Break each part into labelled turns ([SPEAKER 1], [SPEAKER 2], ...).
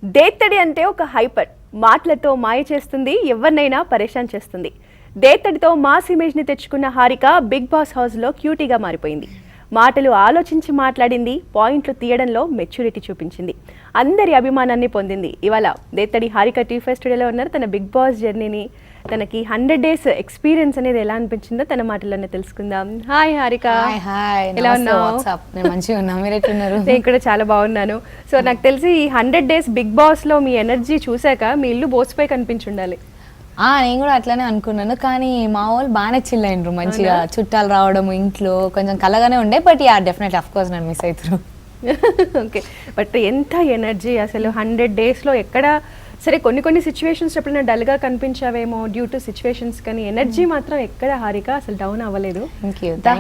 [SPEAKER 1] దేత్తడి అంటే ఒక హైపర్, మాటలతో మాయ చేస్తుంది, ఎవరినైనా పరేషాన్ చేస్తుంది. దేత్తడితో మాస్ ఇమేజ్ని తెచ్చుకున్న హారిక బిగ్ బాస్ హౌస్లో క్యూటీగా మారిపోయింది. మాటలు ఆలోచించి మాట్లాడింది, పాయింట్లు తీయడంలో మెచ్యూరిటీ చూపించింది, అందరి అభిమానాన్ని పొందింది. ఇవాళ దేత్తడి హారిక టీవీ స్టూడియోలో ఉన్నారు. తన బిగ్ బాస్ జర్నీని, తనకి 100 days ఎక్స్పీరియన్స్ అనేది ఎలా అనిపించిందో తన మాటల్లోనే తెలుసుకుందాం. హాయ్ హారిక, ఎలా ఉన్నావు? నేను కూడా చాలా బాగున్నాను. సో నాకు తెలిసి ఈ 100 days బిగ్ బాస్ లో మీ ఎనర్జీ చూసాక మీ ఇల్లు బోసిపోయి కనిపించుండాలి.
[SPEAKER 2] నేను కూడా అట్లానే అనుకున్నాను, కానీ మా వాళ్ళు బాగానే చిల్ అయినరు. మంచిగా చుట్టాలు రావడం ఇంట్లో కొంచెం కలగానే ఉండే. బట్ డెఫినెట్లీ అఫ్ కోర్స్ నేను మిస్ అవుతారు.
[SPEAKER 1] ఓకే, బట్ ఎంత ఎనర్జీ అసలు 100 days లో. ఎక్కడ సరే కొన్ని సిచ్యువేషన్స్ ఎప్పుడైనా డల్గా కనిపించావేమో డ్యూ టు సిచ్యువేషన్స్, కానీ ఎనర్జీ మాత్రం ఎక్కడ హారిక అసలు డౌన్ అవ్వలేదు.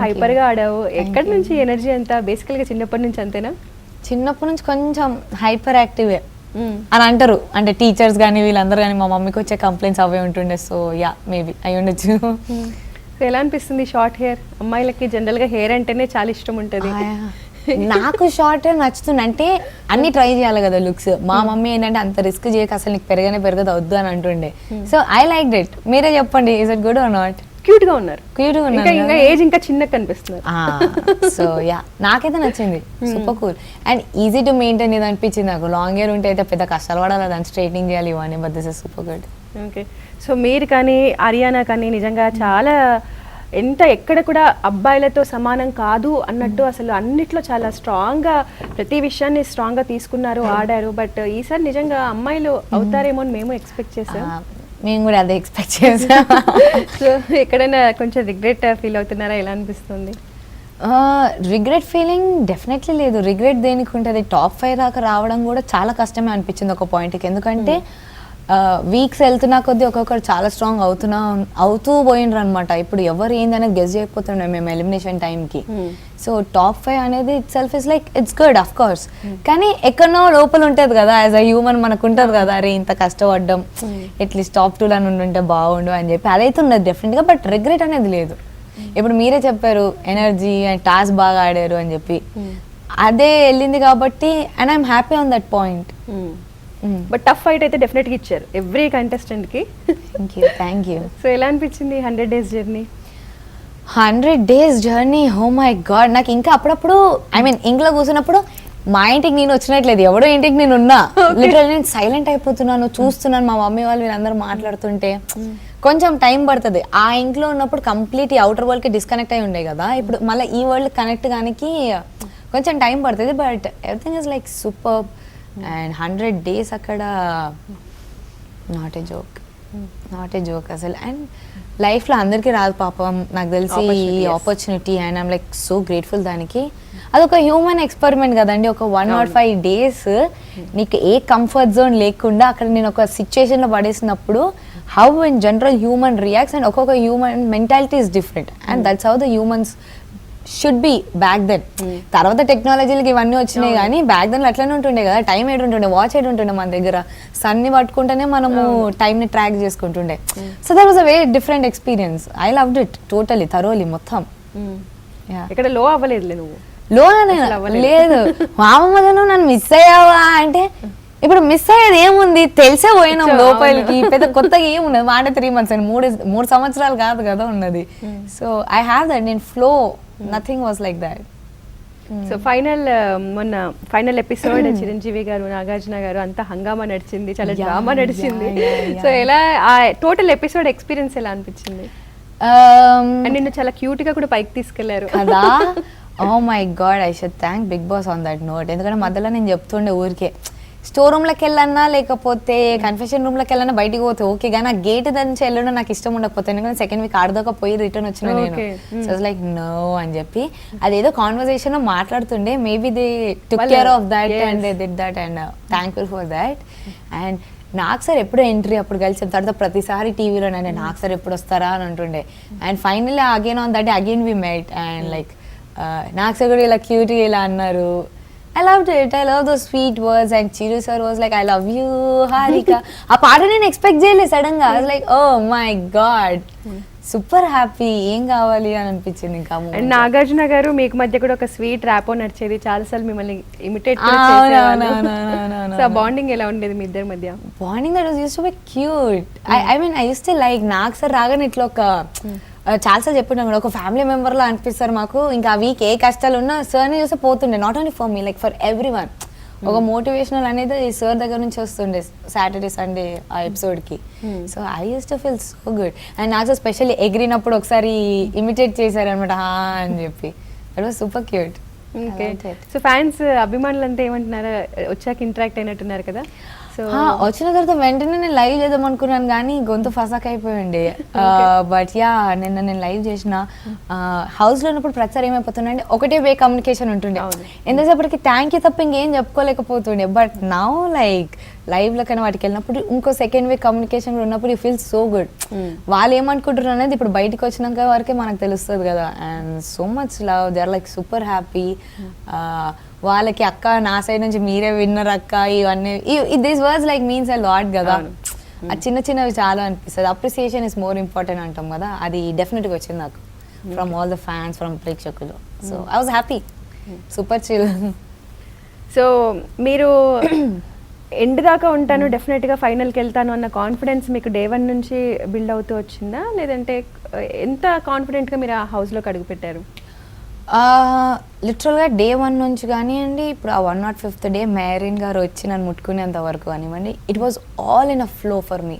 [SPEAKER 1] హైపర్గా ఆడావు. ఎక్కడి నుంచి ఎనర్జీ అంతా? బేసికల్గా చిన్నప్పటి నుంచి అంతేనా?
[SPEAKER 2] చిన్నప్పటి నుంచి కొంచెం హైపర్ యాక్టివే అని అంటారు, అంటే టీచర్స్ కానీ వీళ్ళందరూ కానీ. మా మమ్మీకి వచ్చే కంప్లైంట్స్ అవే ఉంటుండే. సో మేబీ అయి ఉండొచ్చు.
[SPEAKER 1] సో ఎలా అనిపిస్తుంది షార్ట్ హెయిర్? అమ్మాయిలకి జనరల్గా హెయిర్ అంటేనే చాలా ఇష్టం ఉంటుంది.
[SPEAKER 2] నాకు షార్ట్ హెయిర్ నచ్చుతుంది, అంటే అన్ని ట్రై చేయాలి కదా లుక్స్. మా మమ్మీ ఏంటంటే అంత రిస్క్ చేయక అసలు నీకు పెరగదు వద్దు అని అంటుండే. So I like it. మీరే చెప్పండి, is it good or not?
[SPEAKER 1] Cute గా ఉన్నారు.
[SPEAKER 2] ఇంకా
[SPEAKER 1] ఏజ్ ఇంకా చిన్నగా కనిపిస్తున్నారు.
[SPEAKER 2] సో నాకైతే నచ్చింది. Super cool and easy to maintain ఇది అనిపించింది నాకు. లాంగ్ హెయిర్ ఉంటే అయితే పెద్ద కష్టాలు పడాలి, దాన్ని స్ట్రైట్నింగ్ చేయాలి ఇవన్నీ. But this is super good.
[SPEAKER 1] Okay, so మీరు కానీ ఆర్యానా కానీ నిజంగా చాలా ఎక్కడ కూడా అబ్బాయిలతో సమానం కాదు అన్నట్టు అసలు అన్నిట్లో చాలా స్ట్రాంగ్గా ప్రతి విషయాన్ని స్ట్రాంగ్గా తీసుకున్నారు, ఆడారు. బట్ ఈసారి నిజంగా అమ్మాయిలు అవుతారేమో అని మేము ఎక్స్పెక్ట్ చేసాం.
[SPEAKER 2] మేము కూడా అదే ఎక్స్పెక్ట్ చేసాం.
[SPEAKER 1] సో ఎక్కడైనా కొంచెం రిగ్రెట్ ఫీల్ అవుతున్నారా? ఎలా అనిపిస్తుంది?
[SPEAKER 2] రిగ్రెట్ ఫీలింగ్ డెఫినెట్లీ లేదు. రిగ్రెట్ దేనికి ఉంటుంది? టాప్ 5 దాకా రావడం కూడా చాలా కష్టమే అనిపించింది ఒక పాయింట్కి. ఎందుకంటే వీక్స్ వెళ్తున్నా కొద్దీ ఒక్కొక్కరు చాలా స్ట్రాంగ్ అవుతూ పోయినరు అనమాట. ఇప్పుడు ఎవరు ఏంది అనేది గెస్ చేయకపోతుండే మేము ఎలిమినేషన్ టైంకి. సో టాప్ 5 అనేది it self is like it's good of course. కానీ ఎక్కడనో లోపల ఉంటుంది కదా, యాజ్ అ హ్యూమన్ మనకు ఉంటుంది కదా, అరే ఇంత కష్టపడ్డం అట్లీస్ట్ టాప్ 2 ఉంటే బాగుండు అని చెప్పి అదైతే ఉన్నది డెఫినెట్గా. బట్ రిగ్రెట్ అనేది లేదు. ఇప్పుడు మీరే చెప్పారు ఎనర్జీ అండ్ టాస్క్ బాగా ఆడారు అని చెప్పి, అదే వెళ్ళింది కాబట్టి and I'm happy on that point.
[SPEAKER 1] But tough fight అయితే డెఫినెట్గా ఇచ్చారు ఎవ్రీ కంటెస్టెంట్కి.
[SPEAKER 2] Thank you.
[SPEAKER 1] సో ఎలా అనిపించింది 100 days journey?
[SPEAKER 2] 100 days journey, oh my god. నాకు ఇంకా అప్పుడప్పుడు ఇంట్లో కూర్చున్నప్పుడు మా ఇంటికి నేను వచ్చినట్లేదు, ఎవడో ఇంటికి నేను ఉన్నా. లిటరల్ నేను సైలెంట్ అయిపోతున్నాను, చూస్తున్నాను మా మమ్మీ వాళ్ళు వీళ్ళందరూ మాట్లాడుతుంటే. కొంచెం టైం పడుతుంది. ఆ ఇంట్లో ఉన్నప్పుడు కంప్లీట్ అవుటర్ వరల్డ్కి డిస్కనెక్ట్ అయి ఉండే కదా, ఇప్పుడు మళ్ళీ ఈ వరల్డ్ కనెక్ట్ కానీ కొంచెం టైం పడుతుంది. But everything is like super. And 100 days అక్కడ నాట్ ఏ జోక్ అసలు. అండ్ లైఫ్లో అందరికీ రాదు పాపం, నాకు తెలిసి ఈ opportunity. And I'm like so grateful దానికి. అదొక హ్యూమన్ ఎక్స్పెరిమెంట్ కదండి. ఒక 105 days నీకు ఏ కంఫర్ట్ జోన్ లేకుండా అక్కడ నేను ఒక సిచ్యుయేషన్లో పడేసినప్పుడు how in general human reacts, and ఒక్కొక్క human mentality is different. And that's how the humans should be back then. తర్వాత టెక్నాలజీలకి ఇవన్నీ వచ్చినాయి, కానీ బ్యాక్ దెన్ అట్లనే ఉంటుండే కదా. టైం ఉంటుండే, వాచ్ ఉంటుండే మన దగ్గర. సన్ని పట్టుకుంటేనే మనము టైంని ట్రాక్ చేసుకుంటుండే. So that was a very different experience. I loved it totally, thoroughly మొత్తం.
[SPEAKER 1] ఇక్కడ లో అవ్వలేదు నువ్వు?
[SPEAKER 2] లో లేదు. మామూలు నన్ను మిస్ అయ్యావా అంటే, ఇప్పుడు మిస్ అయ్యేది ఏముంది, తెలిసే పోయినాం లోపలికి. పెద్ద కొత్తగా ఏమున్నది, మాట 3 months అని 3 సంవత్సరాలు కాదు కదా ఉన్నది. సో ఐ హ్యావ్ దట్, నేను flow, nothing was like that.
[SPEAKER 1] So మొన్న ఫైనల్ ఎపిసోడ్ చిరంజీవి గారు, నాగార్జున గారు అంతా హంగామా నడిచింది, చాలా డ్రామా నడిచింది. సో ఎలా ఆ టోటల్ ఎపిసోడ్ ఎక్స్పీరియన్స్ ఎలా అనిపించింది? అండ్ నిన్ను చాలా క్యూట్ గా కూడా పైకి తీసుకెళ్లారు
[SPEAKER 2] కదా. Oh my god, I should thank Bigg Boss on that note. ఎందుకంటే మధ్యలో నేను చెప్తుండే ఊరికే స్టోర్ రూమ్లోకి వెళ్ళన్నా లేకపోతే కన్ఫెషన్ రూమ్లోకి వెళ్ళన్నా బయటికి పోతే ఓకే, కానీ ఆ గేట్ నుంచి వెళ్ళడం నాకు ఇష్టం ఉండకపోతే. ఎందుకంటే సెకండ్ వీక్ ఆడదాకా పోయి రిటర్న్ వచ్చిన నేను. సో లైక్ నో అని చెప్పి అదేదో కాన్వర్సేషన్ మాట్లాడుతుండే. Maybe they took care of that and they did that and thankful for that. And నాకు సార్ ఎప్పుడో ఎంట్రీ అప్పుడు కలిసి తర్వాత ప్రతిసారి టీవీలో నాకు సార్ ఎప్పుడు వస్తారా అని అంటుండే. And finally again on that again we met. And like నాకు సార్ కూడా ఇలా క్యూట్గా ఇలా అన్నారు. I loved it. I love those sweet words and Chiru sir was like, I love you, Harika. ఆ పాట నేను ఎక్స్పెక్ట్ చేయలేదు సడన్ గా. I was like, oh my god. Super happy, ఏం కావాలి అని అనిపించింది ఇంకా.
[SPEAKER 1] అండ్ నాగార్జున గారు మీకు మధ్య కూడా ఒక స్వీట్ ర్యాపో నడిచేది, చాలా సార్లు మిమ్మల్ని ఇమిటేట్ సో బాండింగ్ ఎలా ఉండేది మీ ఇద్దరి మధ్య?
[SPEAKER 2] Bonding that was use to be cute. I mean I used to like, నాకు సార్ రాగానే ఇట్లా ఒక చాలాసార్లు చెప్పుంటాం కూడా, ఒక ఫ్యామిలీ మెంబర్ లా అనిపిస్తారు మాకు. ఇంకా ఆ వీక్ ఏ కష్టాలు ఉన్నా సార్ని చూస్తే పోతుండే, not only for me, like for everyone. ఒక మోటివేషనల్ అనేది ఈ సార్ దగ్గర నుంచి వస్తుండే సాటర్డే సండే ఆ ఎపిసోడ్కి. So I used to feel so good. And నాకు స్పెషల్లీ ఎగిరినప్పుడు ఒకసారి ఇమిటేట్ చేశారనమాట అని చెప్పి. That was super cute.
[SPEAKER 1] Okay. So fans అభిమానులు అంతా ఏమంటున్నారా, వచ్చాక ఇంటరాక్ట్ అయినట్టున్నారు కదా? సో
[SPEAKER 2] వచ్చిన తర్వాత వెంటనే నేను లైవ్ చేద్దాం అనుకున్నాను కానీ గొంతు ఫసాక్ అయిపోయింది. బట్ యా నిన్న నేను లైవ్ చేసిన హౌస్లో ఉన్నప్పుడు ప్రతిసారి ఏమైపోతుండే, ఒకటే వే కమ్యూనికేషన్ ఉంటుండే. ఎంతసేపటికి థ్యాంక్ యూ తప్ప ఇంకేం చెప్పుకోలేకపోతుండే. బట్ నౌ లైక్ లైవ్లో కానీ వాటికి వెళ్ళినప్పుడు ఇంకో సెకండ్ వే కమ్యూనికేషన్ ఉన్నప్పుడు యూ ఫీల్ సో గుడ్. వాళ్ళు ఏమనుకుంటున్నారు అనేది ఇప్పుడు బయటకు వచ్చినాక వరకే మనకు తెలుస్తుంది కదా. And so much love, they are like super happy. వాళ్ళకి అక్క నా సైడ్ నుంచి మీరే విన్నర్ అక్క, ఇవన్నీ this words like means a lot కదా. ఆ చిన్న చిన్నవి చాలా అనిపిస్తుంది. అప్రిసియేషన్ ఇస్ మోర్ ఇంపార్టెంట్ అంటాం కదా, అది డెఫినెట్గా వచ్చింది నాకు from all the fans, from ప్రేక్షకులు. So I was happy, super chill.
[SPEAKER 1] So మీరు ఎండ్ దాకా ఉంటాను, డెఫినెట్గా ఫైనల్కి వెళ్తాను అన్న కాన్ఫిడెన్స్ మీకు డే 1 నుంచి బిల్డ్ అవుతూ వచ్చిందా, లేదంటే ఎంత కాన్ఫిడెంట్గా మీరు ఆ హౌస్లోకి అడుగుపెట్టారు?
[SPEAKER 2] లిటరల్గా డే 1 నుంచి కానివ్వండి, ఇప్పుడు ఆ 105th డే మేరీన్ గారు వచ్చి నన్ను ముట్టుకునేంత వరకు కానివ్వండి, it was all in a flow for me.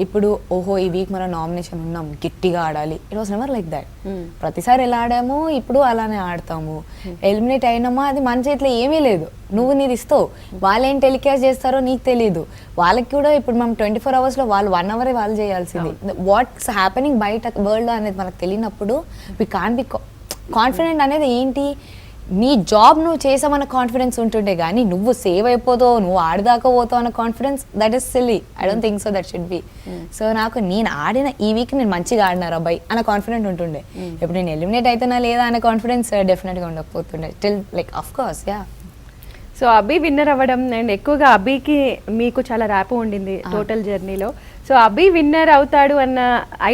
[SPEAKER 2] ఇప్పుడు ఓహో ఈ వీక్ మన నామినేషన్ ఉన్నాం, గట్టిగా ఆడాలి, it was never like that. ప్రతిసారి ఎలా ఆడాము ఇప్పుడు అలానే ఆడతాము. ఎలిమినేట్ అయినామా అది మన చేతిలో ఏమీ లేదు, నువ్వు నీది ఇస్తావు, వాళ్ళు ఏం టెలికాస్ట్ చేస్తారో నీకు తెలియదు. వాళ్ళకి కూడా ఇప్పుడు మనం 24 hours వాళ్ళు 1 hour వాళ్ళు చేయాల్సింది. వాట్స్ హ్యాపెనింగ్ బయట వరల్డ్ అనేది మనకు తెలియనప్పుడు వి కాంట్ బి కాన్ఫిడెంట్. అనేది ఏంటి, నీ జాబ్ నువ్వు చేసామన్న కాన్ఫిడెన్స్ ఉంటుండే కానీ నువ్వు సేవ్ అయిపోతావు, నువ్వు ఆడదాకా పోతావు అన్న confidence, that is silly. I don't think so that should be. So నాకు నేను ఆడిన ఈ వీక్ నేను మంచిగా ఆడినారు అబ్బాయి అన్న కాన్ఫిడెంట్ ఉంటుండే. ఇప్పుడు నేను ఎలిమినేట్ అవుతున్నా లేదా అనే కాన్ఫిడెన్స్ డెఫినెట్గా ఉండకపోతుండే till like of course yeah.
[SPEAKER 1] So Abhi winner అవ్వడం అండ్ ఎక్కువగా అభికి మీకు చాలా ర్యాప్ ఉండింది టోటల్ జర్నీలో. సో అభి విన్నర్ అవుతాడు అన్న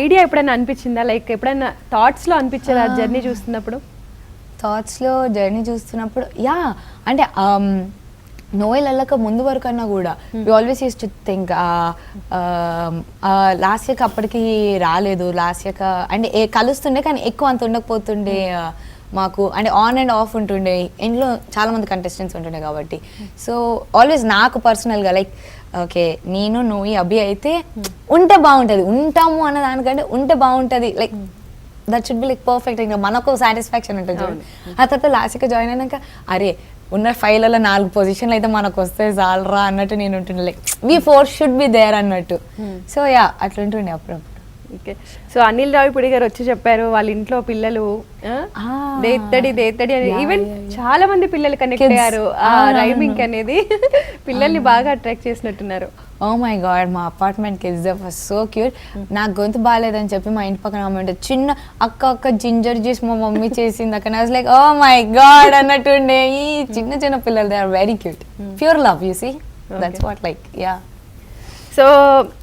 [SPEAKER 1] ఐడియా ఎప్పుడైనా అనిపించిందా, లైక్ ఎప్పుడైనా థాట్స్లో అనిపించేది ఆ జర్నీ చూస్తున్నప్పుడు?
[SPEAKER 2] థాట్స్లో జర్నీ చూస్తున్నప్పుడు యా, అంటే నోయల్ వెళ్ళక ముందు వరకు అన్నా కూడా we always use to think last ఇయర్కి అప్పటికి రాలేదు, లాస్ట్ ఇయర్కి అంటే కలుస్తుండే కానీ ఎక్కువ అంత ఉండకపోతుండే మాకు, అంటే ఆన్ అండ్ ఆఫ్ ఉంటుండే, ఇంట్లో చాలా మంది కంటెస్టెంట్స్ ఉంటుండే కాబట్టి. సో ఆల్వేస్ నాకు పర్సనల్గా లైక్ ఓకే నేను నోయి అభి అయితే ఉంటే బాగుంటుంది, ఉంటాము అన్న దానికంటే ఉంటే బాగుంటుంది, like that should be like perfect. ఇంకా మనకు సాటిస్ఫాక్షన్ ఉంటుంది. ఆ తర్వాత లాస్ట్గా జాయిన్ అయినాక అరే ఉన్న 5లలో 4 పొజిషన్లు అయితే మనకు వస్తే చాలరా అన్నట్టు నేను ఉంటుండే, like we 4 should be there అన్నట్టు. సో యా అట్లుంటుండే అప్పుడప్పుడు.
[SPEAKER 1] ఓకే. సో అనిల్ రావిపూడి గారు వచ్చి చెప్పారు వాళ్ళ ఇంట్లో పిల్లలు దేత్తడి దేత్తడి అని, ఈవెన్ చాలా మంది పిల్లలు కనెక్ట్ అయ్యారు ఆ రైమింగ్ అనేది, పిల్లల్ని బాగా అట్రాక్ట్ చేసినట్టున్నారు.
[SPEAKER 2] ఓ మై గాడ్, మా apartment kids was so cute. నాకు గొంతు బాగాలేదని చెప్పి మా ఇంటి పక్కన అమ్మ ఉంటే చిన్న అక్క జింజర్ జ్యూస్ మా మమ్మీ చేసింది అక్కడ. Was like oh my god అన్నట్టుండే. ఈ చిన్న చిన్న పిల్లలు they are very cute, pure love you see, that's what like yeah.
[SPEAKER 1] So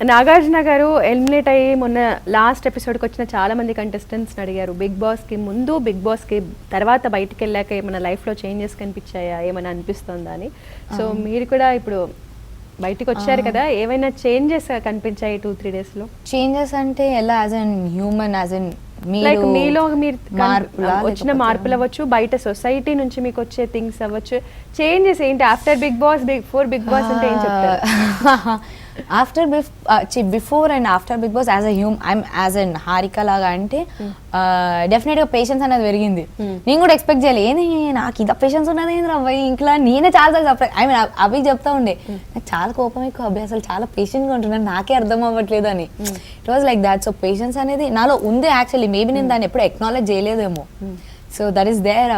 [SPEAKER 1] Nagarjuna గారు ఎలిమినేట్ అయ్యి మొన్న లాస్ట్ ఎపిసోడ్కి వచ్చిన చాలా మంది కంటెస్టెంట్స్ని అడిగారు, బిగ్ బాస్కి ముందు బిగ్ బాస్కి తర్వాత బయటికి వెళ్ళాక ఏమైనా లైఫ్లో చేంజెస్ కనిపించాయా, ఏమైనా అనిపిస్తుందా అని. సో మీరు కూడా ఇప్పుడు బయటికి వచ్చారు కదా, ఏమైనా చేంజెస్ కనిపించాయి 2-3 డేస్లో?
[SPEAKER 2] చేంజెస్ అంటే ఎలా, as an human, as an
[SPEAKER 1] like మీలో మీరు వచ్చిన మార్పులు అవ్వచ్చు, బయట సొసైటీ నుంచి మీకు వచ్చే థింగ్స్ అవ్వచ్చు, చేంజెస్ ఏంటి after big Boss, before Bigg Boss అంటే ఏం చెప్తారు?
[SPEAKER 2] After before and after big Boss as a as an Harika లాగా అంటే డెఫినెట్గా పేషెన్స్ అనేది పెరిగింది. నేను కూడా ఎక్స్పెక్ట్ చేయాలి, ఏంది నాకు ఇంత పేషెన్స్ ఉన్నది ఏంద్రా అబ్బాయి ఇంట్లో, నేనే చాలా సర్ప్రైజ్. ఐ మీన్ అవి చెప్తా ఉండే నాకు చాలా కోపం ఎక్కువ, అబ్బాయి అసలు చాలా పేషెంట్గా ఉంటున్నాను, నాకే అర్థం అవ్వట్లేదు అని. It was like that. So patience అనేది నాలో ఉంది యాక్చువల్లీ, మేబీ నేను దాన్ని ఎప్పుడు ఎక్నాలెడ్జ్ చేయలేదేమో. So that is there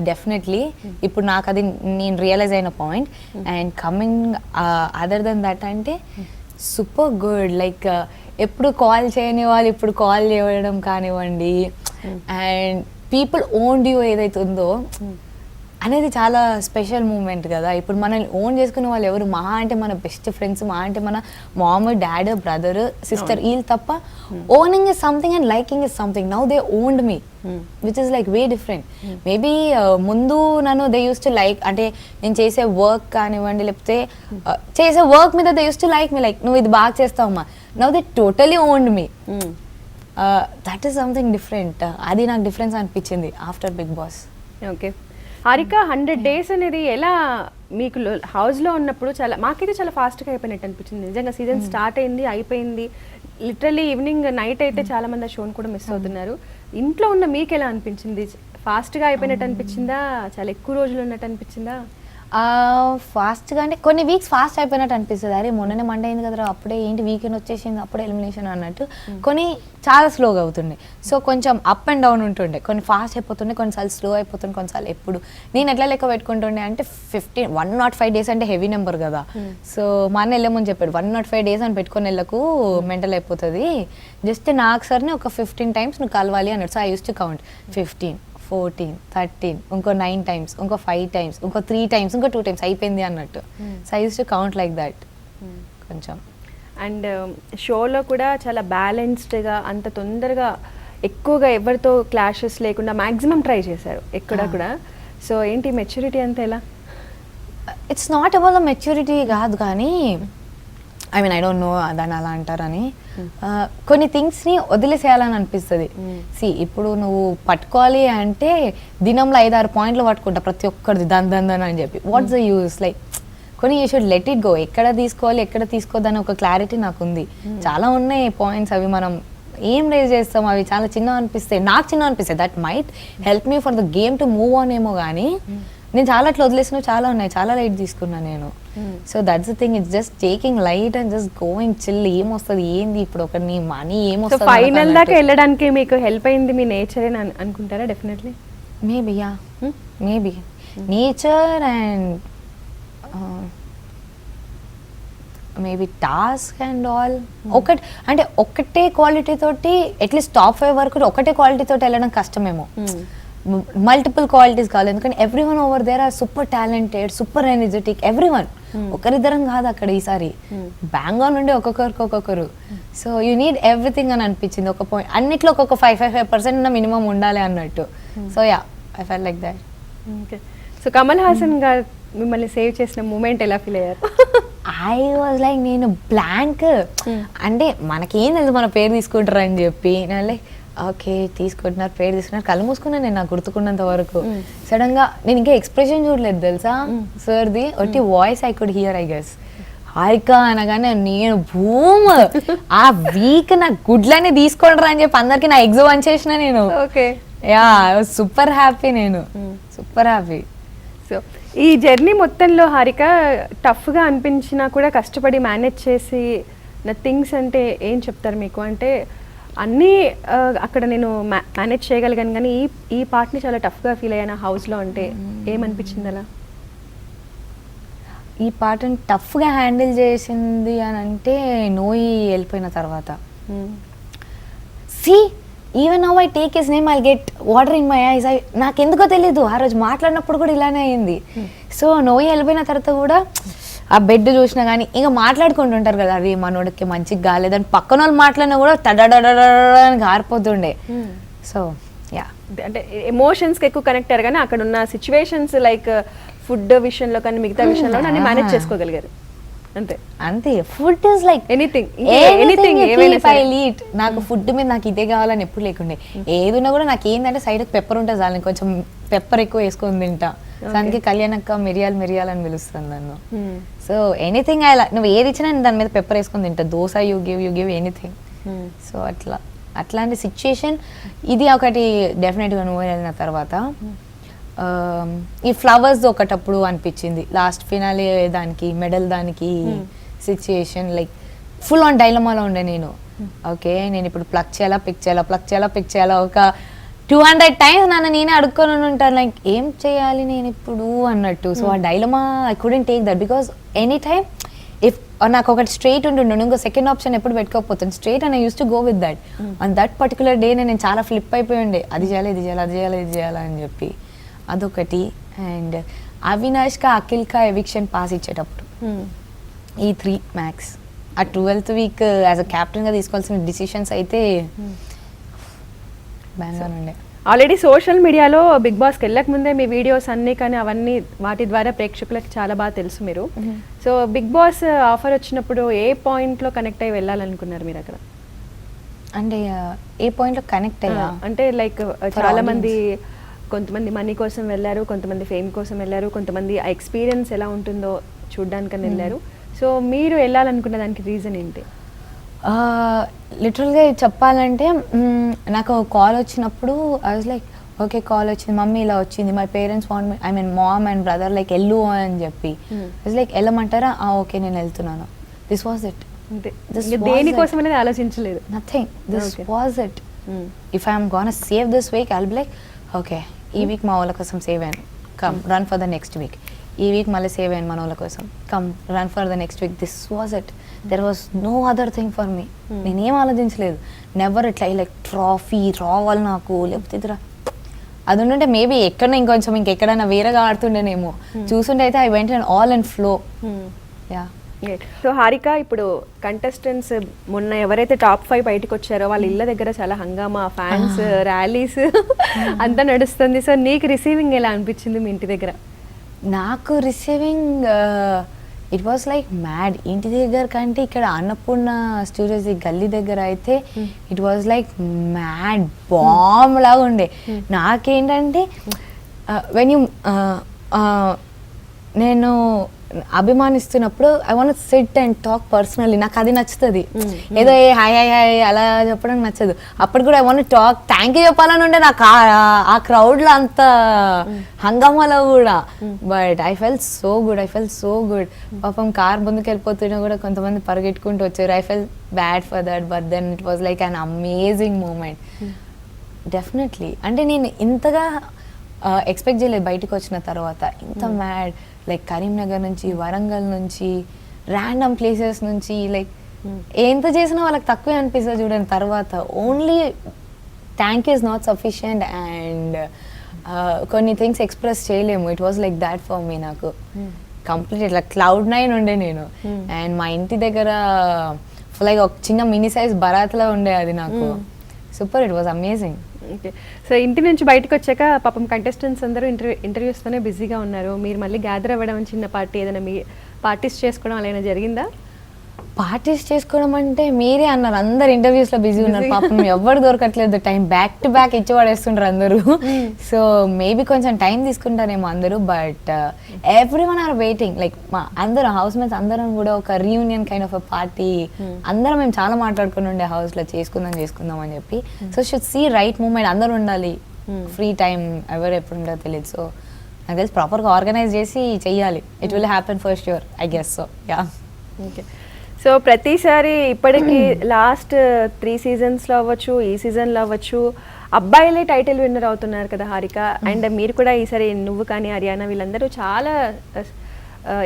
[SPEAKER 2] definitely. ఇప్పుడు నాకు అది నేను రియలైజ్ అయిన point. And coming other then that అంటే సూపర్ గుడ్, లైక్ ఎప్పుడు కాల్ చేయని వాళ్ళు ఇప్పుడు కాల్ చేయడం కానివ్వండి, అండ్ పీపుల్ ఓన్డ్ యూ ఏదైతే ఉందో అనేది చాలా స్పెషల్ మూమెంట్ కదా. ఇప్పుడు మనల్ని ఓన్ చేసుకునే వాళ్ళు ఎవరు, మహా అంటే మన బెస్ట్ ఫ్రెండ్స్, మహా అంటే మన మామ్, డాడ్, బ్రదర్, సిస్టర్, వీళ్ళు తప్ప. Owning is something and liking is something. Now they owned me, which is like way different. Maybe ముందు నన్ను దే యూస్ టు లైక్, అంటే నేను చేసే వర్క్ కానివ్వండి, లేకపోతే చేసే వర్క్ మీద they used to like me, like నువ్వు ఇది బాగా చేస్తావమ్మా. Now they totally owned me. That is something different. అది నాకు డిఫరెన్స్ అనిపించింది after big Boss.
[SPEAKER 1] Okay Harika, 100 days అనేది ఎలా మీకు హౌస్లో ఉన్నప్పుడు చాలా, మాకైతే చాలా ఫాస్ట్గా అయిపోయినట్టు అనిపించింది నిజంగా. సీజన్ స్టార్ట్ అయింది, అయిపోయింది, లిటరల్లీ ఈవినింగ్ నైట్ అయితే చాలా మంది ఆ షోని కూడా మిస్ అవుతున్నారు. ఇంట్లో ఉన్న మీకు ఎలా అనిపించింది? ఫాస్ట్గా అయిపోయినట్టు అనిపించిందా, చాలా ఎక్కువ రోజులు ఉన్నట్టు అనిపించిందా?
[SPEAKER 2] ఫాస్ట్గా అంటే కొన్ని వీక్స్ ఫాస్ట్ అయిపోయినట్టు అనిపిస్తుంది. అరే మొన్ననే మండే అయింది కదరా, అప్పుడే ఏంటి వీకెండ్ వచ్చేసింది, అప్పుడే ఎలిమినేషన్ అన్నట్టు. కొన్ని చాలా స్లోగా అవుతుండే, సో కొంచెం అప్ అండ్ డౌన్ ఉంటుండే. కొన్ని ఫాస్ట్ అయిపోతుండే, కొన్నిసార్లు స్లో అయిపోతుండే, కొన్నిసార్లు ఎప్పుడు నేను ఎట్లా లెక్క పెట్టుకుంటుండే అంటే 105 days అంటే హెవీ నెంబర్ కదా. సో మా అన్న వెళ్ళమని చెప్పాడు 105 days అని పెట్టుకొని వెళ్ళకు, మెంటల్ అయిపోతుంది, జస్ట్ నాకు సరిని ఒక 15 times నువ్వు కలవాలి అన్నాడు. So I used to count 15, 14, 13, ఇంకో 9 times, ఇంకో 5 times, ఇంకో 3 times, ఇంకో 2 times అయిపోయింది అన్నట్టు. So I used to count like that కొంచెం.
[SPEAKER 1] అండ్ షోలో కూడా చాలా బ్యాలెన్స్డ్గా, అంత తొందరగా ఎక్కువగా ఎవరితో క్లాషెస్ లేకుండా మ్యాక్సిమం ట్రై చేశారు ఎక్కడ కూడా. సో ఏంటి మెచ్యూరిటీ అంతా ఎలా?
[SPEAKER 2] It's not about the maturity కాదు, కానీ I mean I don't no దాన్ని అలా అంటారని. కొన్ని థింగ్స్ని వదిలేసేయాలని అనిపిస్తుంది. ఇప్పుడు నువ్వు పట్టుకోవాలి అంటే దినంలో 5-6 పాయింట్లు పట్టుకుంటా ప్రతి ఒక్కరిది దన్ అని చెప్పి. What's the use? లైక్ కొన్ని you should let it go. ఎక్కడ తీసుకోవాలి, ఎక్కడ తీసుకోవద్దని ఒక క్లారిటీ నాకు ఉంది. చాలా ఉన్నాయి పాయింట్స్, అవి మనం ఏం రేజ్ చేస్తాం, అవి చాలా చిన్న అనిపిస్తాయి, నాకు చిన్న అనిపిస్తాయి. That might help me for the game to move on ఏమో, కానీ నేను చాలా అట్లా వదిలేసినవి చాలా ఉన్నాయి, చాలా లైట్ తీసుకున్నా నేను. So that's the thing, it's just taking light and just going chill. ఏమొస్తుంది ఏంది ఇప్పుడు, ఒక నీ మనీ ఏమొస్తుంది.
[SPEAKER 1] ఫైనల్ దాకా వెళ్ళడానికి మీకు హెల్ప్ అయింది మీ నేచర్ అని అనుకుంటారా? Definitely
[SPEAKER 2] maybe, yeah maybe nature and maybe task and all. అంటే ఒకటే క్వాలిటీ తోటి అట్లీస్ట్ టాప్ 5 వరకు ఒకటే క్వాలిటీ తోటి వెళ్ళడం కష్టమేమో. మల్టిపుల్ క్వాలిటీస్ కావాలి, ఎందుకంటే everyone over there are super talented, super energetic, everyone. ఒకరిద్దరం కాదు అక్కడ ఈసారి, బ్యాంగా నుండి ఒక్కొక్కరు. సో యూ నీడ్ ఎవ్రీథింగ్ అని అనిపించింది. ఒక పాయింట్ అన్నిట్లో ఒక్కొక్క 5% మినిమం ఉండాలి అన్నట్టు. So yeah, I felt like that.
[SPEAKER 1] Okay, so Kamal Haasan గారు మిమ్మల్ని సేవ్ చేసిన మూమెంట్ ఎలా ఫీల్ అయ్యారు?
[SPEAKER 2] ఐ వాజ్ లైక్, నేను బ్లాంక్. అంటే మనకేం తెలుసు మన పేరు తీసుకుంటారు అని చెప్పి, నేను లైక్ ఓకే తీసుకుంటున్నారు, పేరు తీసుకున్నారు, కళ్ళు మూసుకున్నా నేను నాకు గుర్తుకున్నంత వరకు. సడన్ గా నేను ఇంకా ఎక్స్ప్రెషన్ చూడలేదు తెలుసా సార్ది, ఒట్టి voice I could hear. I guess Harika అనగానే నేను భూమ్, ఆ వీక్ నా గుడ్లన్నీ తీసుకోండి అని చెప్పి అందరికి నా ఎగ్జామ్ అని చేసిన నేను.
[SPEAKER 1] ఓకే,
[SPEAKER 2] యా సూపర్ హ్యాపీ, నేను సూపర్ హ్యాపీ.
[SPEAKER 1] సో ఈ జర్నీ మొత్తంలో హారిక టఫ్గా అనిపించినా కూడా కష్టపడి మేనేజ్ చేసి నా థింగ్స్ అంటే ఏం చెప్తారు మీకు? అంటే అన్నీ అక్కడ నేను మేనేజ్ చేయగలిగాను, కానీ ఈ పార్ట్ని చాలా టఫ్గా ఫీల్ అయ్యాను హౌస్లో. అంటే ఏమనిపించింది అలా?
[SPEAKER 2] ఈ పార్ట్ని టఫ్గా హ్యాండిల్ చేసింది అని అంటే నోయి వెళ్ళిపోయిన తర్వాత. Even now I take his name, I get water in my eyes. నాకెందుకో తెలీదు, ఆ రోజు మాట్లాడినప్పుడు కూడా ఇలానే అయింది. సో నోయి వెళ్ళిపోయిన తర్వాత కూడా ఆ బెడ్ చూసినా కానీ ఇంకా మాట్లాడుకుంటుంటారు కదా, అది మనోడికి మంచిగా కాలేదని పక్కన వాళ్ళు మాట్లాడినా కూడా అని గారిపోతుండే. సో యా,
[SPEAKER 1] అంటే ఎమోషన్స్కి ఎక్కువ కనెక్ట్ అయ్యారు, కానీ అక్కడ ఉన్న సిచ్యువేషన్స్ లైక్ ఫుడ్ విషయంలో కానీ మిగతా విషయంలో నన్ను మేనేజ్ చేసుకోగలిగారు అంతే. Food is like anything.
[SPEAKER 2] నాకు ఫుడ్ మీద నాకు ఇదే కావాలని ఎప్పుడు లేకుండే. ఏదున్నా కూడా నాకు ఏంటంటే సైడ్ పెప్పర్ ఉంటుంది, దాన్ని కొంచెం పెప్పర్ ఎక్కువ వేసుకొని తింటా. దానికి కళ్యాణక్క మిరియాలు అని పిలుస్తాను నన్ను. సో ఎనీథింగ్ నువ్వు ఏది ఇచ్చినా దాని మీద పెప్పర్ వేసుకొని తింటా. Dosa you give anything. So అట్లాంటి సిచ్యుయేషన్ ఇది ఒకటి డెఫినెట్గా నువ్వు వెళ్ళిన తర్వాత. ఈ ఫ్లవర్స్ ఒకటప్పుడు అనిపించింది, లాస్ట్ ఫినాలే దానికి మెడల్ దానికి సిచ్యుయేషన్ లైక్ ఫుల్ ఆన్ డైలమాలో ఉండే నేను. ఓకే నేను ఇప్పుడు ప్లక్ చేయాలా ఒక 200 times నన్ను నేనే అడుక్కొని ఉంటాను, లైక్ ఏం చేయాలి నేను ఇప్పుడు అన్నట్టు. సో ఆ dilemma I couldn't take that, because any time if నాకు ఒకటి స్ట్రైట్ ఉంటుండే, ఇంకో సెకండ్ ఆప్షన్ ఎప్పుడు పెట్టుకోకపోతుంది, straight and I used to go with that. On that particular day నేను చాలా ఫ్లిప్ అయిపోయి ఉండే, అది చేయాలి అని చెప్పి. అదొకటి. అండ్ అవినాష్కా అఖిల్కా ఎవిక్షన్ పాస్ ఇచ్చేటప్పుడు ఈ 3 మ్యాక్స్ ఆ 12th వీక్ యాజ్ అ క్యాప్టెన్గా తీసుకోవాల్సిన డిసిషన్స్ అయితే బ్యాంగా ఉండే.
[SPEAKER 1] ఆల్రెడీ సోషల్ మీడియాలో బిగ్ బాస్కి వెళ్ళక ముందే మీ వీడియోస్ అన్నీ కానీ అవన్నీ వాటి ద్వారా ప్రేక్షకులకు చాలా బాగా తెలుసు మీరు. సో బిగ్ బాస్ ఆఫర్ వచ్చినప్పుడు ఏ పాయింట్లో కనెక్ట్ అయ్యి వెళ్ళాలనుకున్నారు మీరు అక్కడ?
[SPEAKER 2] అంటే ఏ పాయింట్లో కనెక్ట్ అయ్యా
[SPEAKER 1] అంటే లైక్ చాలా మంది, కొంతమంది మనీ కోసం వెళ్ళారు, కొంతమంది ఫేమ్ కోసం వెళ్ళారు, కొంతమంది ఆ ఎక్స్పీరియన్స్ ఎలా ఉంటుందో చూడ్డానికని వెళ్ళారు. సో మీరు వెళ్ళాలనుకున్న దానికి రీజన్ ఏంటి?
[SPEAKER 2] లిటరల్గా చెప్పాలంటే నాకు కాల్ వచ్చినప్పుడు I was like okay call వచ్చింది, మమ్మీ ఇలా వచ్చింది, my parents want me, I mean mom and brother like వెళ్ళు అని చెప్పి లైక్ వెళ్ళమంటారా, ఓకే నేను వెళ్తున్నాను. This was it.
[SPEAKER 1] దేనికోసం అనేది ఆలోచించలేదు.
[SPEAKER 2] Nothing, this was it. If I'm gonna save this week I'll be like okay ఈ వీక్ మా వాళ్ళ కోసం సేవ్ అయ్యాను, come run for the next week. ఈ వీక్ మళ్ళీ సేవ్ అయ్యాను మన వాళ్ళ కోసం, come run for the next week. This was it. There was no other thing for me. నేనేం ఆలోచించలేదు. నెవర్ ఇట్లా లైక్ ట్రాఫీ రావాలి నాకు, లేకపోతే ఇతర అది ఉంటే మేబీ ఎక్కడైనా ఇంకెక్కడైనా వేరేగా ఆడుతుండేనేమో. చూస్తుంటే అయితే I went and all and flow. Yeah.
[SPEAKER 1] So Harika, ఇప్పుడు కంటెస్టెంట్స్ మొన్న ఎవరైతే టాప్ 5 బయటకు వచ్చారో వాళ్ళ ఇళ్ళ దగ్గర చాలా హంగామా, ఫ్యాన్స్, ర్యాలీస్ అంతా నడుస్తుంది. సో నీకు రిసీవింగ్ ఎలా అనిపించింది మీ ఇంటి దగ్గర?
[SPEAKER 2] నాకు receiving it was like mad. ఇంటి దగ్గర కంటే ఇక్కడ అన్నపూర్ణ స్టూడియోస్ గల్లీ దగ్గర అయితే it was like mad bomb లాగా ఉండే. నాకేంటంటే వెన్ యూ నేను అభిమానిస్తున్నప్పుడు I want sit and talk personally. నాకు అది నచ్చుతుంది. ఏదో ఏ హాయ్ హాయ్ హాయ్ అలా చెప్పడం నచ్చదు. అప్పుడు కూడా I want talk, thank you చెప్పాలని ఉండే నాకు ఆ క్రౌడ్లో అంత హంగామాలో కూడా. But I felt so good. పాపం కార్ ముందుకు వెళ్ళిపోతున్నా కూడా కొంతమంది పరిగెట్టుకుంటూ వచ్చారు. I felt bad for that, but then it was like an amazing moment. Definitely అంటే నేను ఇంతగా ఎక్స్పెక్ట్ చేయలేదు బయటకు వచ్చిన తర్వాత. ఇంత మ్యాడ్ లైక్ కరీంనగర్ నుంచి, వరంగల్ నుంచి, ర్యాండమ్ ప్లేసెస్ నుంచి, లైక్ ఎంత చేసినా వాళ్ళకి తక్కువే అనిపిస్తుంది చూడండి తర్వాత. Only thank you is not sufficient and కొన్ని థింగ్స్ ఎక్స్ప్రెస్ చేయలేము. It was like that for me. నాకు కంప్లీట్ ఇట్లా Cloud9 ఉండే నేను. అండ్ మా ఇంటి దగ్గర లైక్ ఒక చిన్న మినీ సైజ్ బరాత్లా ఉండే అది నాకు. Super, it was amazing.
[SPEAKER 1] Okay. So ఇంటి నుంచి బయటకు వచ్చాక పాపం కంటెస్టెంట్స్ అందరూ ఇంటర్వ్యూస్తోనే బిజీగా ఉన్నారు. మీరు మళ్ళీ గ్యాదర్ అవ్వడం, చిన్న పార్టీ ఏదైనా మీ పార్టీస్ చేసుకోవడం అలా ఏమైనా జరిగిందా?
[SPEAKER 2] పార్టీస్ చేసుకోవడం అంటే మీరే అన్నారు అందరు ఇంటర్వ్యూస్లో బిజీ ఉన్నారు. పాపం ఎవరు దొరకట్లేదు. టైం బ్యాక్ టు బ్యాక్ ఇచ్చి పడేస్తుంటారు అందరూ. సో మేబీ కొంచెం టైం తీసుకుంటారేమో అందరూ. But everyone are waiting. Like మా అందరూ హౌస్ మేట్స్ అందరం కూడా ఒక reunion kind of a party అందరం మేము చాలా మాట్లాడుకుని ఉండే హౌస్లో చేసుకుందాం అని చెప్పి. So should see right moment. అందరూ ఉండాలి, ఫ్రీ టైం ఎవరు ఎప్పుడు ఉండదో తెలియదు. సో నాకు తెలిసి ప్రాపర్గా ఆర్గనైజ్ చేసి చెయ్యాలి. It will happen for sure, I guess. So yeah.
[SPEAKER 1] Okay. So ప్రతిసారి ఇప్పటికీ లాస్ట్ 3 సీజన్స్లో అవ్వచ్చు, ఈ సీజన్లో అవ్వచ్చు, అబ్బాయిలే టైటిల్ విన్నర్ అవుతున్నారు కదా హారిక. అండ్ మీరు కూడా ఈసారి నువ్వు కానీ హర్యానా వీళ్ళందరూ చాలా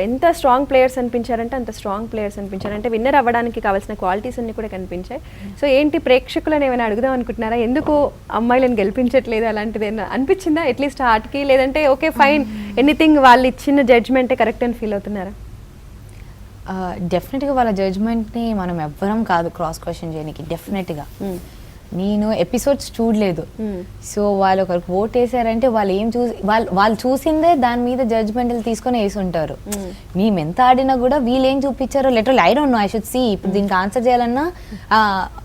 [SPEAKER 1] ఎంత స్ట్రాంగ్ ప్లేయర్స్ అనిపించారంటే అంత స్ట్రాంగ్ ప్లేయర్స్ అనిపించారు. అంటే విన్నర్ అవ్వడానికి కావాల్సిన క్వాలిటీస్ అన్ని కూడా కనిపించాయి. సో ఏంటి ప్రేక్షకులను ఏమైనా అడుగుదాం అనుకుంటున్నారా? ఎందుకు అమ్మాయిలను గెలిపించట్లేదు అలాంటిది ఏమైనా అనిపించిందా అట్లీస్ట్ హార్ట్కి? లేదంటే ఓకే ఫైన్ ఎనీథింగ్ వాళ్ళు ఇచ్చిన జడ్జ్మెంటే కరెక్ట్ అని ఫీల్ అవుతున్నారా?
[SPEAKER 2] డెఫినెట్గా వాళ్ళ జడ్జ్మెంట్ని మనం ఎవ్వరం కాదు క్రాస్ క్వశ్చన్ చేయడానికి. డెఫినెట్గా నేను ఎపిసోడ్స్ చూడలేదు. సో వాళ్ళు ఒకరికి ఓట్ వేసారంటే వాళ్ళు ఏం చూసి వాళ్ళు చూసిందే దాని మీద జడ్జ్మెంట్లు తీసుకొని వేసి ఉంటారు. మేము ఎంత ఆడినా కూడా వీళ్ళు ఏం చూపించారో literally I don't know. I should see. ఇప్పుడు దీనికి ఆన్సర్ చేయాలన్నా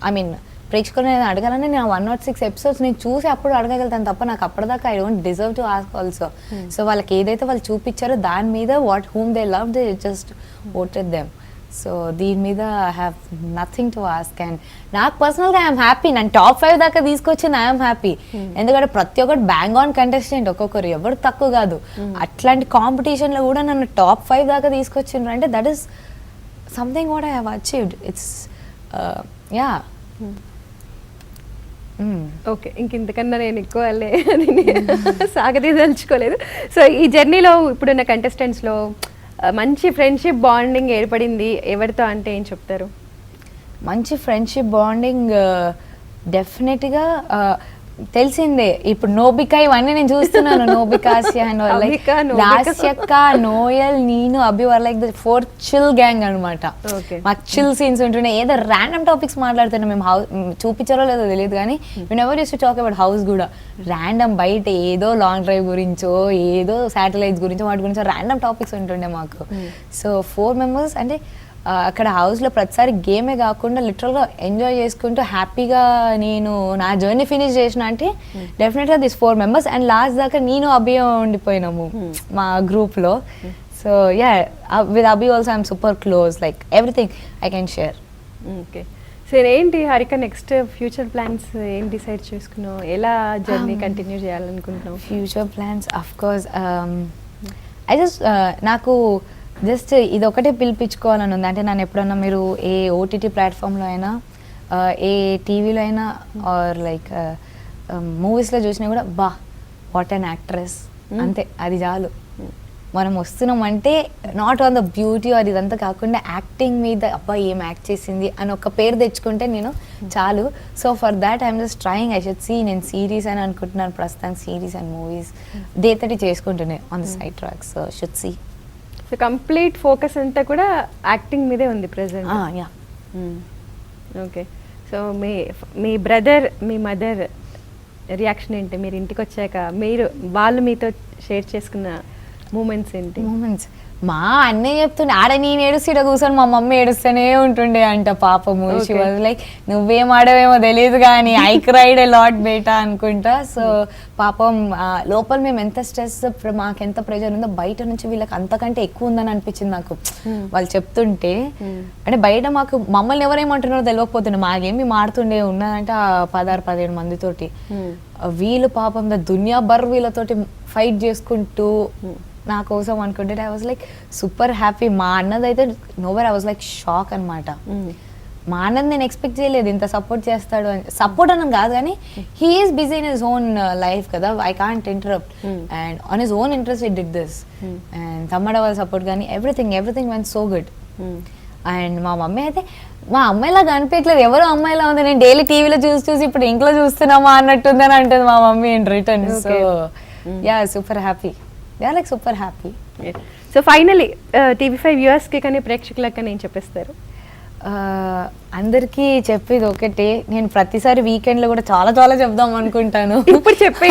[SPEAKER 2] ఐ మీన్ ప్రేక్షకులు నేను అడగాలని నేను 106 ఎపిసోడ్స్ నేను చూసి అప్పుడు అడగగలుగుతాను తప్ప నాకు అప్పటిదాకా I don't deserve to ask also. So వాళ్ళకి ఏదైతే వాళ్ళు చూపించారో దాని మీద whom they love they just voted them. So దీని మీద I have nothing to ask. And నాకు పర్సనల్గా ఐఎమ్ హ్యాపీ. నేను టాప్ 5 దాకా తీసుకొచ్చింది ఐఎమ్ హ్యాపీ. ఎందుకంటే ప్రతి ఒక్కటి బ్యాంగ్ ఆన్ కంటెస్టెంట్, ఒక్కొక్కరు ఎవరు తక్కువ కాదు. అట్లాంటి కాంపిటీషన్లో కూడా నన్ను టాప్ 5 దాకా తీసుకొచ్చిండ్రు అంటే that is something what I have achieved. It's yeah.
[SPEAKER 1] Okay, ఇంతకన్నా నేను ఎక్కువ సాగదీదలుచుకోలేదు. సో ఈ జర్నీలో ఇప్పుడున్న కంటెస్టెంట్స్లో మంచి ఫ్రెండ్షిప్ బాండింగ్ ఏర్పడింది ఎవరితో అంటే ఏం చెప్తారు?
[SPEAKER 2] మంచి ఫ్రెండ్షిప్ బాండింగ్ డెఫినెట్గా తెలిసిందే ఇప్పుడు నోబికా ఇవన్నీ నేను చూస్తున్నాను. నోబికాసియా అండ్
[SPEAKER 1] అబికా, నోబికా.
[SPEAKER 2] లాస్యక్క, నోయల్, నేను, Abhi were like the 4 chill gang అనమాట.
[SPEAKER 1] Okay.
[SPEAKER 2] మాకు చిల్ సీన్స్ ఉంటుండే, ఏదో ర్యాండమ్ టాపిక్స్ మాట్లాడుతున్నాం మేము. హౌస్ చూపించారో లేదో తెలియదు కానీ we never use to talk about house కూడా. ర్యాండమ్ బయట ఏదో లాంగ్ డ్రైవ్ గురించో, ఏదో శాటిలైట్స్ గురించో, వాటి గురించో ర్యాండమ్ టాపిక్స్ ఉంటుండే మాకు. సో 4 members అంటే అక్కడ హౌస్లో ప్రతిసారి గేమే కాకుండా లిటరల్గా ఎంజాయ్ చేసుకుంటూ హ్యాపీగా నేను నా జర్నీ ఫినిష్ చేసిన అంటే డెఫినెట్గా దిస్ 4 members. అండ్ లాస్ట్ దాకా నేను అభి ఉండిపోయినాము మా గ్రూప్లో. So yeah, with Abhi also I'm super close, like everything I can share.
[SPEAKER 1] Okay, సరే ఏంటి హారిక నెక్స్ట్ ఫ్యూచర్ ప్లాన్స్ ఏం డిసైడ్ చేసుకున్నావు? ఎలా జర్నీ కంటిన్యూ చేయాలనుకుంటున్నావు?
[SPEAKER 2] Future plans of course I just నాకు జస్ట్ ఇది ఒకటే పిలిపించుకోవాలని ఉంది. అంటే నన్ను ఎప్పుడన్నా మీరు ఏ ఓటీటీ ప్లాట్ఫామ్లో అయినా, ఏ టీవీలో అయినా, ఆర్ లైక్ మూవీస్లో చూసినా కూడా బా వాట్ అన్ యాక్ట్రెస్, అంతే, అది చాలు. మనం వస్తున్నామంటే నాట్ ఆన్ ద బ్యూటీ అది ఇదంతా కాకుండా యాక్టింగ్ మీద అబ్బా ఏం యాక్ట్ చేసింది అని ఒక పేరు తెచ్చుకుంటే నేను చాలు. So for that I'm just trying. I should see, నేను సిరీస్ అని అనుకుంటున్నాను ప్రస్తుతానికి. సిరీస్ అండ్ మూవీస్ డే చేస్తుంటున్నాయి on the side tracks. So should see.
[SPEAKER 1] So complete focus అంతా కూడా యాక్టింగ్ మీదే ఉంది ప్రెసెంట్.
[SPEAKER 2] యా.
[SPEAKER 1] ఓకే, సో మీ బ్రదర్, మీ మదర్ రియాక్షన్ ఏంటి మీరు ఇంటికి వచ్చాక? వాళ్ళు మీతో షేర్ చేసుకున్న మూమెంట్స్ ఏంటి?
[SPEAKER 2] మూమెంట్స్ మా అన్నయ్య చెప్తుండే, ఆడ నేను ఏడుస్తూ కూర్చొని మా మమ్మీ ఏడుస్తూనే ఉంటుండే అంట పాపము. షీ వాజ్ లైక్ నువ్వేం ఆడవేమో తెలియదు కానీ ఐ క్రైడ్ ఎ లాట్ బేటా అనుకుంటా. సో పాపం లోపల మేము ఎంత స్ట్రెస్, మాకు ఎంత ప్రెషర్ ఉందో బయట నుంచి వీళ్ళకి అంతకంటే ఎక్కువ ఉందని అనిపించింది నాకు వాళ్ళు చెప్తుంటే. అంటే బయట మాకు మమ్మల్ని ఎవరేమంటున్నారో తెలియకపోతుండే, మాకేమి మాడుతుండే ఉన్నదంటే 16-17 మందితోటి. వీళ్ళు పాపం దునియా బర్ వీళ్ళతోటి ఫైట్ చేసుకుంటూ నా కోసం అనుకుంటే I was like super happy. మా అన్నదైతే నోవర్ ఐ వాజ్ లైక్ షాక్ అనమాట. మా అన్నది నేను ఎక్స్పెక్ట్ చేయలేదు ఇంత సపోర్ట్ చేస్తాడు అని. సపోర్ట్ అని కాదు కానీ he is busy in his own life కదా, I can't interrupt. And on his own interest it did this. And తమ్మడ వాళ్ళ సపోర్ట్ కానీ everything went so good. And మా మమ్మీ అయితే మా అమ్మాయిలాగా అనిపించలేదు, ఎవరో అమ్మాయిలా ఉంది, నేను డైలీ టీవీలో చూసి ఇప్పుడు ఇంట్లో చూస్తున్నామా అన్నట్టుందని అంటుంది మా mummy in return. So yeah, super happy. They are like super happy.
[SPEAKER 1] So finally TV5 వ్యూవర్స్కి కానీ ప్రేక్షకులకు కానీ ఏం చెప్పేస్తారు?
[SPEAKER 2] అందరికీ చెప్పేది ఒకటే, నేను ప్రతిసారి వీకెండ్లో కూడా చాలా చాలా చెప్దాం అనుకుంటాను.
[SPEAKER 1] ఇప్పుడు చెప్పే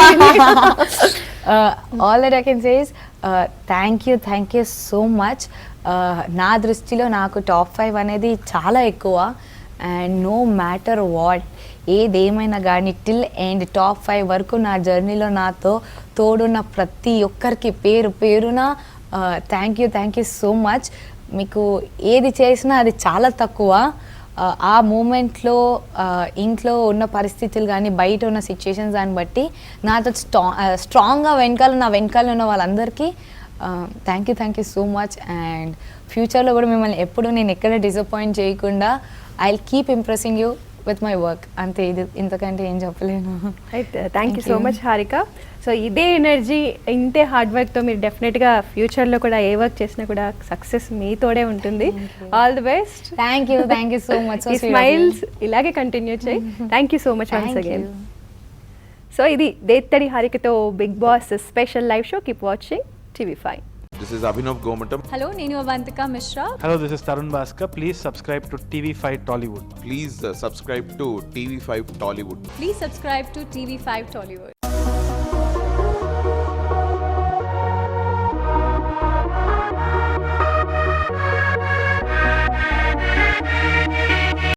[SPEAKER 2] all that I can say is thank you so much. నా దృష్టిలో నాకు టాప్ 5 అనేది చాలా ఎక్కువ. అండ్ నో మ్యాటర్ వాట్, ఏదేమైనా కానీ టిల్ ఎండ్ టాప్ 5 వరకు నా జర్నీలో నాతో తోడున్న ప్రతి ఒక్కరికి పేరు పేరున థ్యాంక్ యూ సో మచ్. మీకు ఏది చేసినా అది చాలా తక్కువ. ఆ మూమెంట్లో ఇంట్లో ఉన్న పరిస్థితులు కానీ బయట ఉన్న సిచ్యుయేషన్స్ దాన్ని బట్టి నాతో స్ట్రాంగ్గా నా వెనకాల ఉన్న వాళ్ళందరికీ thank you so much. And ఫ్యూచర్లో కూడా మిమ్మల్ని ఎప్పుడు నేను ఎక్కడ డిసప్పాయింట్ చేయకుండా I will keep impressing you with my work. అంతే, ఇది ఇంతకంటే ఏం చెప్పలేను.
[SPEAKER 1] అయితే thank you so much Harika. So ఇదే ఎనర్జీ, ఇంతే హార్డ్ వర్క్తో మీరు డెఫినెట్గా ఫ్యూచర్లో కూడా ఏ వర్క్ చేసినా కూడా సక్సెస్ మీతోడే ఉంటుంది. All the best.
[SPEAKER 2] Thank you so much.
[SPEAKER 1] ఈ స్మైల్స్ ఇలాగే కంటిన్యూ చేయి. Thank you so much once again. So ఇది దేత్తడి హారికతో Bigg Boss special live show. Keep watching TV5.
[SPEAKER 3] This is Abhinav Gomatam.
[SPEAKER 4] Hello, Nenu Avantika Mishra.
[SPEAKER 5] Hello, this is Tarun Bhaskar. Please subscribe to TV5 Tollywood.
[SPEAKER 3] Please subscribe to TV5 Tollywood.
[SPEAKER 4] Please subscribe to TV5 Tollywood.